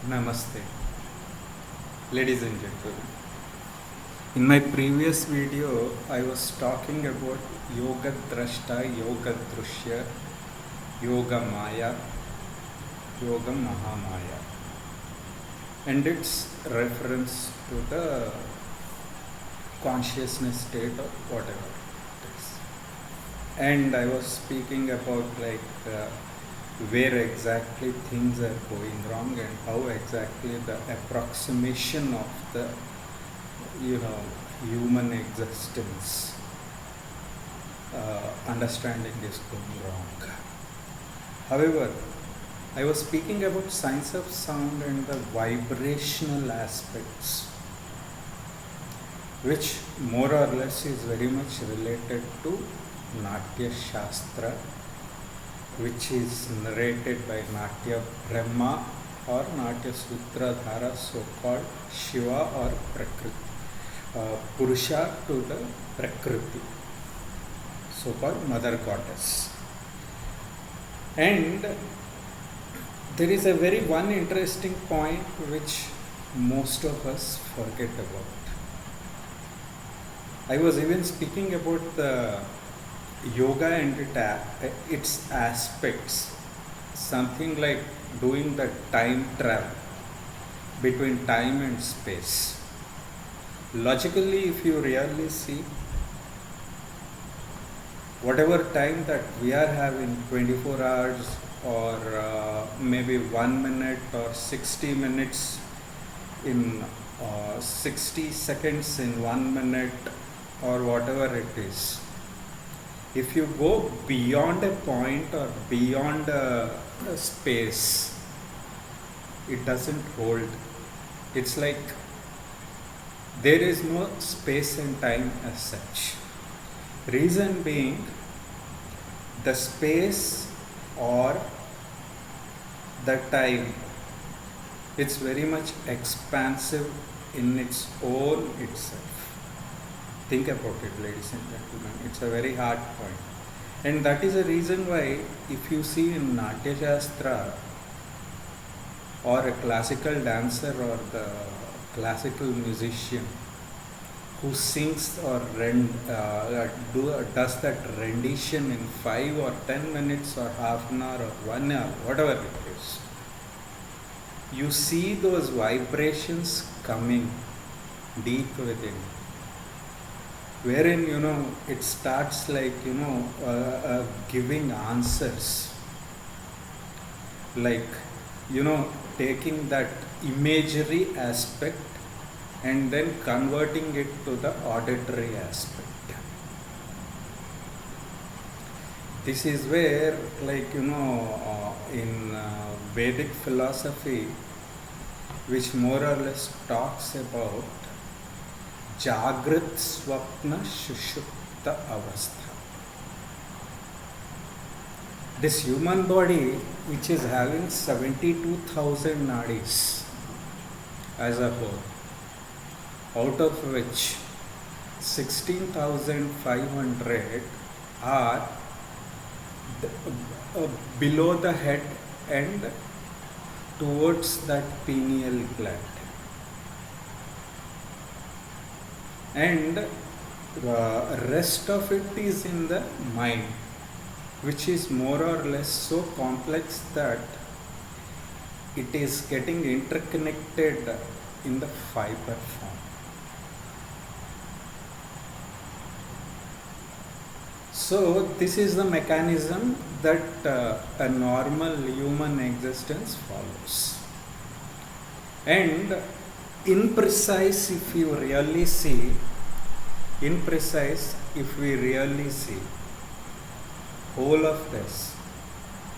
Namaste, ladies and gentlemen. In my previous video, I was talking about Yoga Drashta, Yoga Drushya, Yoga Maya, Yoga Mahamaya, and its reference to the consciousness state or whatever it is. And I was speaking about where exactly things are going wrong and how exactly the approximation of the human existence understanding is going wrong. However, I was speaking about science of sound and the vibrational aspects, which more or less is very much related to Natya Shastra, which is narrated by Natya Brahma or Natya Sutradhara, so-called Shiva or Prakriti, Purusha to the Prakriti, so-called Mother Goddess. And there is a very one interesting point which most of us forget about. I was even speaking about the yoga and its aspects, something like doing the time travel between time and space. Logically, if you really see, whatever time that we are having, 24 hours or maybe 1 minute or 60 minutes in 60 seconds in 1 minute or whatever it is, if you go beyond a point or beyond a space, it doesn't hold. It's like there is no space and time as such. Reason being, the space or the time, it's very much expansive in its own itself. Think about it, ladies and gentlemen. It's a very hard point. And that is the reason why, if you see in Natya Shastra, or a classical dancer or the classical musician who sings or does that rendition in 5 or 10 minutes or half an hour or 1 hour, whatever it is, you see those vibrations coming deep within, wherein it starts like giving answers, like taking that imagery aspect and then converting it to the auditory aspect. This is where in Vedic philosophy, which more or less talks about Jagrat Swapna Shushupta Avastha. This human body, which is having 72,000 nadis as a whole, out of which 16,500 are below the head and towards that pineal gland. And the rest of it is in the mind, which is more or less so complex that it is getting interconnected in the fiber form. So this is the mechanism that a normal human existence follows. And in precise, if we really see, whole of this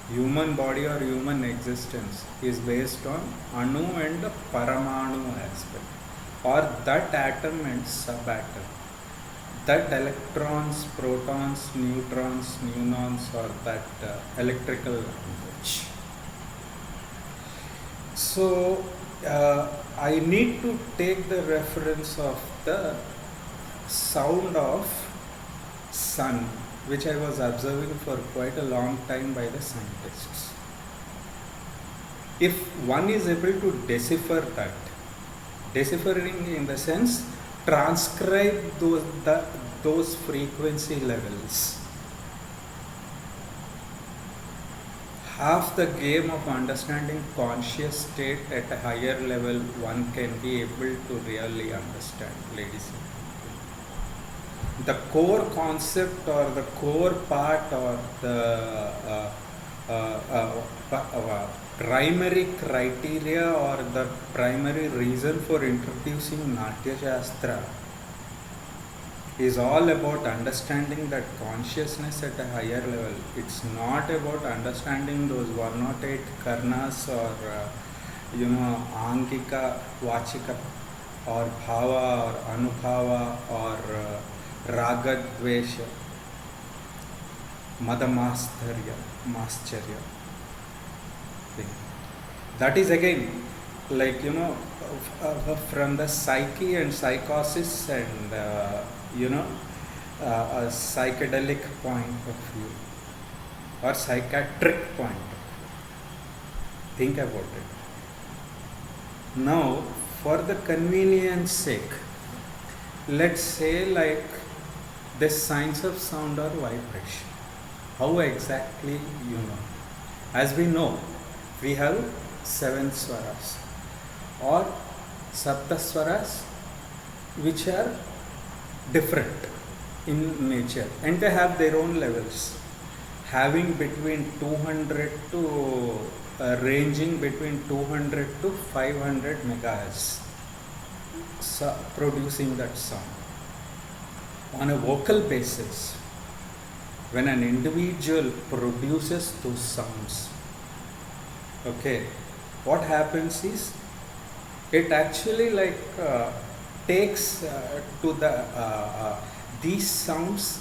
human body or human existence is based on Anu and Paramanu aspect, or that atom and subatom, that electrons, protons, neutrons, muons, or that electrical language. So I need to take the reference of the sound of sun, which I was observing for quite a long time by the scientists. if one is able to decipher that, deciphering in the sense transcribe those frequency levels, half the game of understanding conscious state at a higher level one can be able to really understand, ladies and gentlemen. The core concept or the core part or the primary criteria or the primary reason for introducing Natya Shastra is all about understanding that consciousness at a higher level. It's not about understanding those 108 karnas or angika, vachika or bhava or anubhava or raga, dvesha, madamastharya, mascharya thing. That is again like from the psyche and psychosis and a psychedelic point of view or psychiatric point of view. Think about it. Now, for the convenience sake, let's say like the signs of sound or vibration. How exactly you know? As we know, we have 7 swaras or sapta swaras which are different in nature and they have their own levels, having between 200 to ranging between 200 to 500 megahertz, producing that sound. On a vocal basis, when an individual produces those sounds, okay, what happens is it actually like takes to the these sounds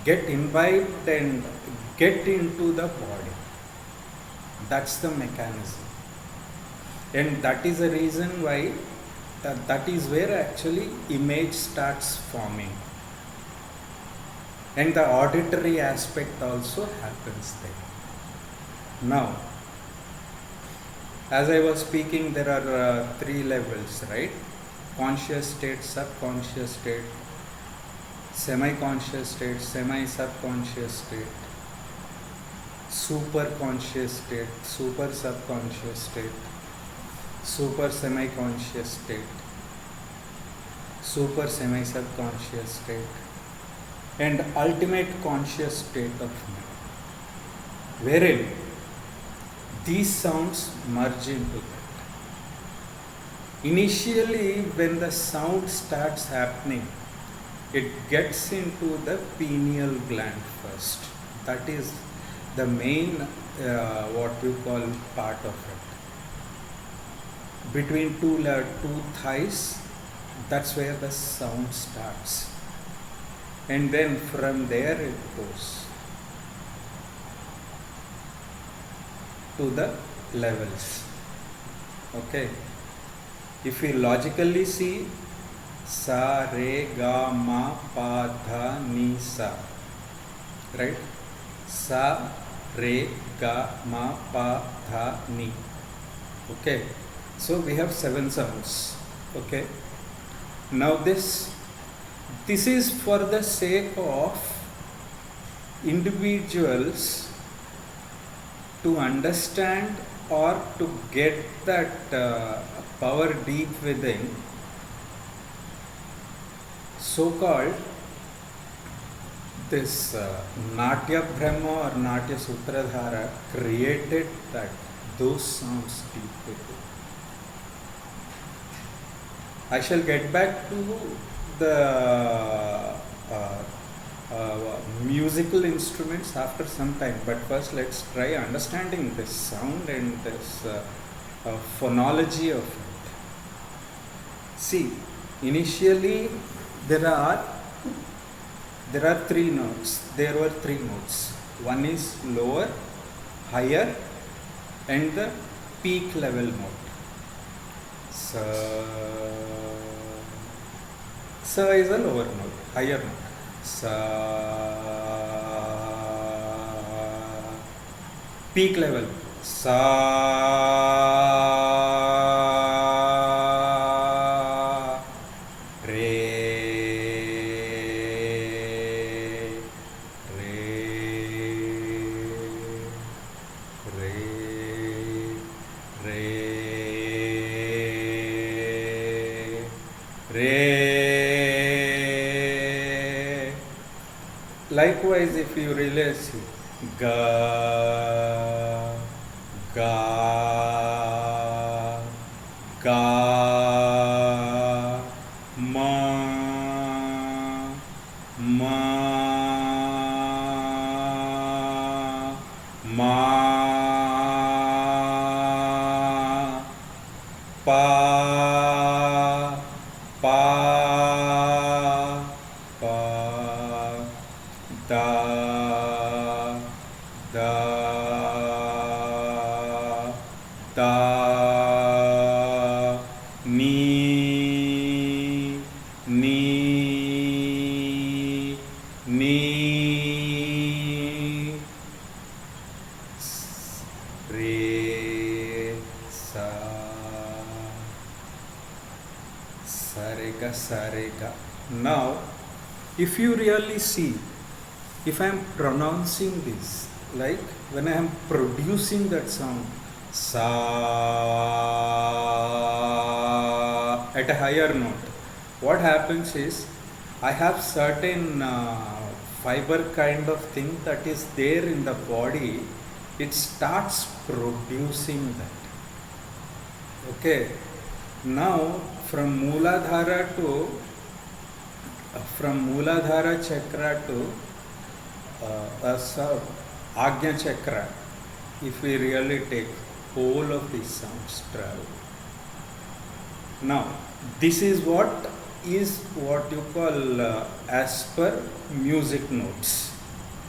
get imbibed and get into the body. That's the mechanism, and that is the reason why that is where actually image starts forming, and the auditory aspect also happens there. Now, as I was speaking, there are 3 levels, right? Conscious state, subconscious state, semi-conscious state, semi-subconscious state, super-conscious state, super-subconscious state, super-semi-conscious state, super-semi-subconscious state, and ultimate conscious state of mind, wherein these sounds merge into that. Initially, when the sound starts happening, it gets into the pineal gland first. That is the main what we call part of it. Between two thighs, that's where the sound starts. And then from there it goes to the levels. Okay. If we logically see, sa, re, ga, ma, pa, dha, ni, sa. Right? Sa, re, ga, ma, pa, dha, ni. Okay. So we have 7 sounds. Okay. Now this is for the sake of individuals to understand or to get that power deep within, so-called this Natya Brahma or Natya Sutradhara created that those sounds deep within. I shall get back to the musical instruments after some time, but first let's try understanding this sound and this phonology of it. See, initially there are 3 notes. There were 3 notes. One is lower, higher, and the peak level note. Sa is a lower note, higher note. Sa, peak level. sa re re re re re. Likewise, if you really see ga ga ga ma ma ma pa pa pa da da da ni ni ni re sa sarega. Now if you really see, if I am pronouncing this, like when I am producing that sound sa at a higher note, what happens is I have certain fiber kind of thing that is there in the body, it starts producing that. Okay, now from Mooladhara chakra to Agnya chakra, if we really take, whole of these sounds travel. Now this is what you call as per music notes,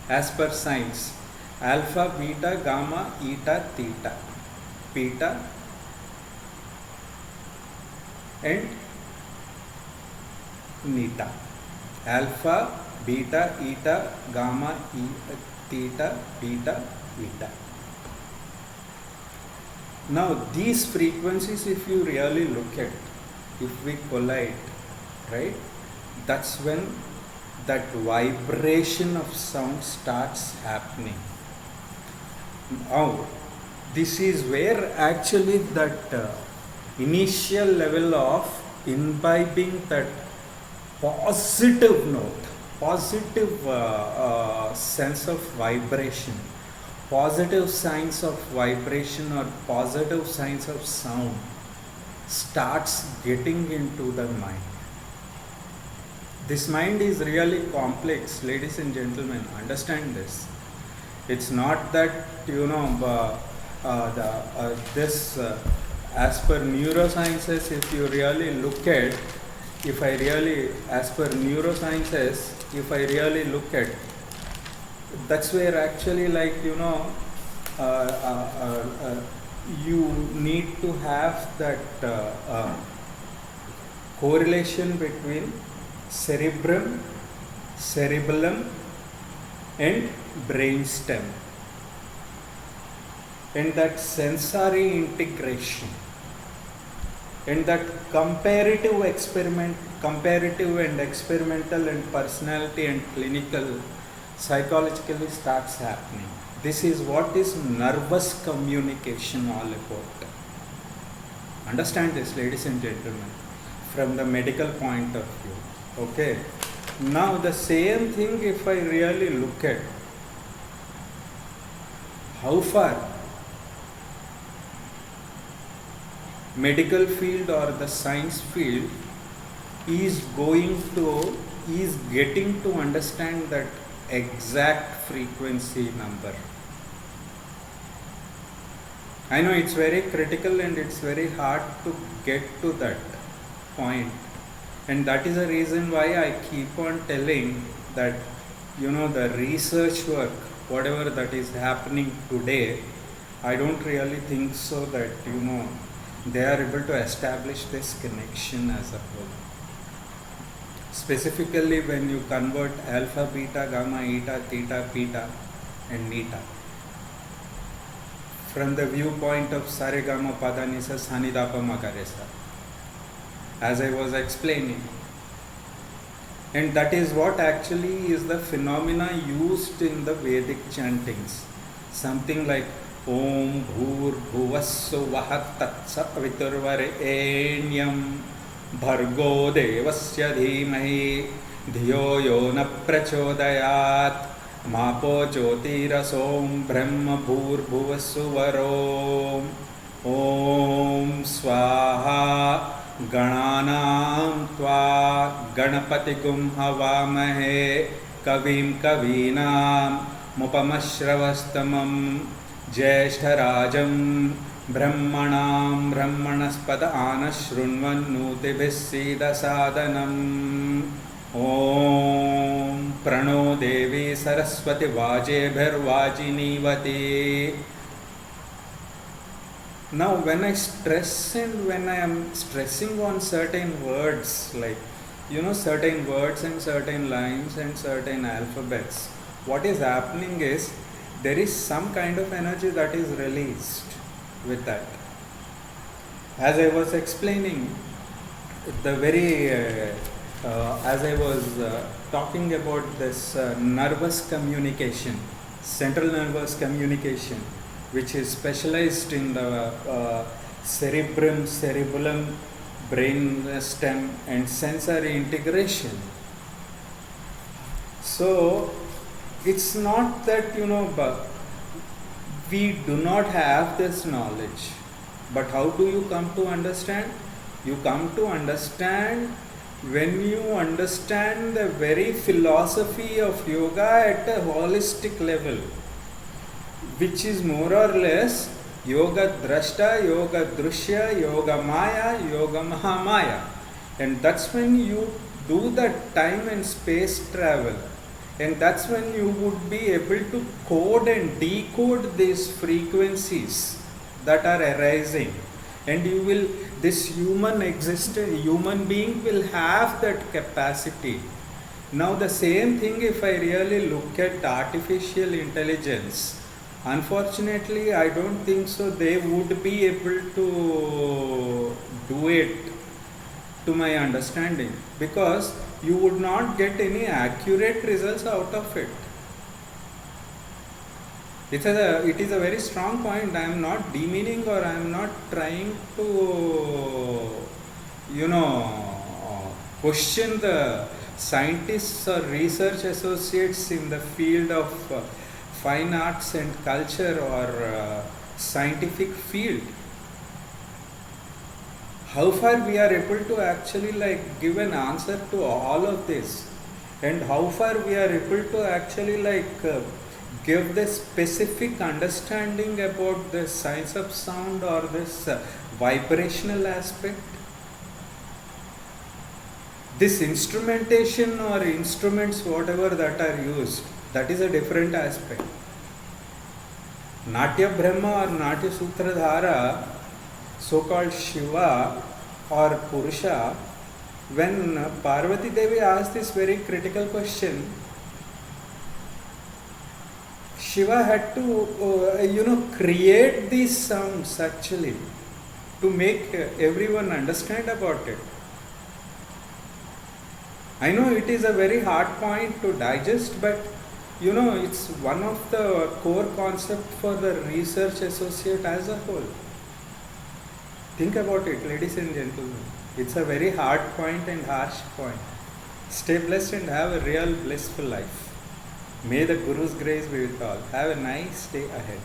as per science: alpha, beta, gamma, eta, theta, beta and neta. Alpha, beta, eta, gamma, theta, beta, eta. Now these frequencies, if you really look at, if we collide, right, that's when that vibration of sound starts happening. Now this is where actually that initial level of imbibing that positive note, positive sense of vibration, positive signs of vibration or positive signs of sound starts getting into the mind. This mind is really complex, ladies and gentlemen, understand this. It's not that, as per neurosciences, if you really look at, as per neurosciences, if I really look at, that's where actually you need to have that correlation between cerebrum, cerebellum and brainstem, and that sensory integration, and that comparative and experimental and personality and clinical psychologically starts happening. This is what is nervous communication all about. Understand this, ladies and gentlemen, from the medical point of view. Okay. Now the same thing, if I really look at how far medical field or the science field is getting to understand that exact frequency number. I know it's very critical and it's very hard to get to that point, and that is the reason why I keep on telling that the research work, whatever that is happening today, I don't really think so that they are able to establish this connection as a whole. Specifically when you convert alpha, beta, gamma, eta, theta, beta and neta from the viewpoint of Saregama Padanisa Sanidapa Magaresa, as I was explaining. And that is what actually is the phenomena used in the Vedic chantings. Something like Om Bhur Bhuvassu Vahat Tat Viturvarenyam Bhargo Devasya Dhimahi Dhiyo Yo Na Prachodayat Mapo Jyotirasom Brahma Bhur Bhuvassu Varo Om Swaha Gananam Tva Ganapatigum Havamahe Kavim Kavinam Mupamashravastamam Jeshtarajam Brahmanam Brahmanaspada Anashrunvannutibhisida Sadanam Om Prano Devi Saraswati Vajebhirvajinivati. Now when I stress and when I am stressing on certain words, like certain words and certain lines and certain alphabets, what is happening is there is some kind of energy that is released with that. As I was explaining, as I was talking about this nervous communication, central nervous communication, which is specialized in the cerebellum, brain stem and sensory integration. So it's not that we do not have this knowledge, but how do you come to understand? You come to understand when you understand the very philosophy of yoga at a holistic level, which is more or less yoga drashta, yoga drushya, yoga maya, yoga mahamaya. And that's when you do that time and space travel. And that's when you would be able to code and decode these frequencies that are arising. And this human being will have that capacity. Now the same thing, if I really look at artificial intelligence, unfortunately I don't think so they would be able to do it to my understanding, because you would not get any accurate results out of it. It is a very strong point. I am not demeaning or I am not trying to question the scientists or research associates in the field of fine arts and culture or scientific field. How far we are able to actually give an answer to all of this, and how far we are able to actually give the specific understanding about the science of sound or this vibrational aspect. This instrumentation or instruments, whatever that are used, that is a different aspect. Natya Brahma or Natya Sutradhara, so-called Shiva or Purusha, when Parvati Devi asked this very critical question, Shiva had to create these sounds actually to make everyone understand about it. I know it is a very hard point to digest, but it's one of the core concepts for the research associate as a whole. Think about it, ladies and gentlemen. It's a very hard point and harsh point. Stay blessed and have a real blissful life. May the Guru's grace be with all. Have a nice day ahead.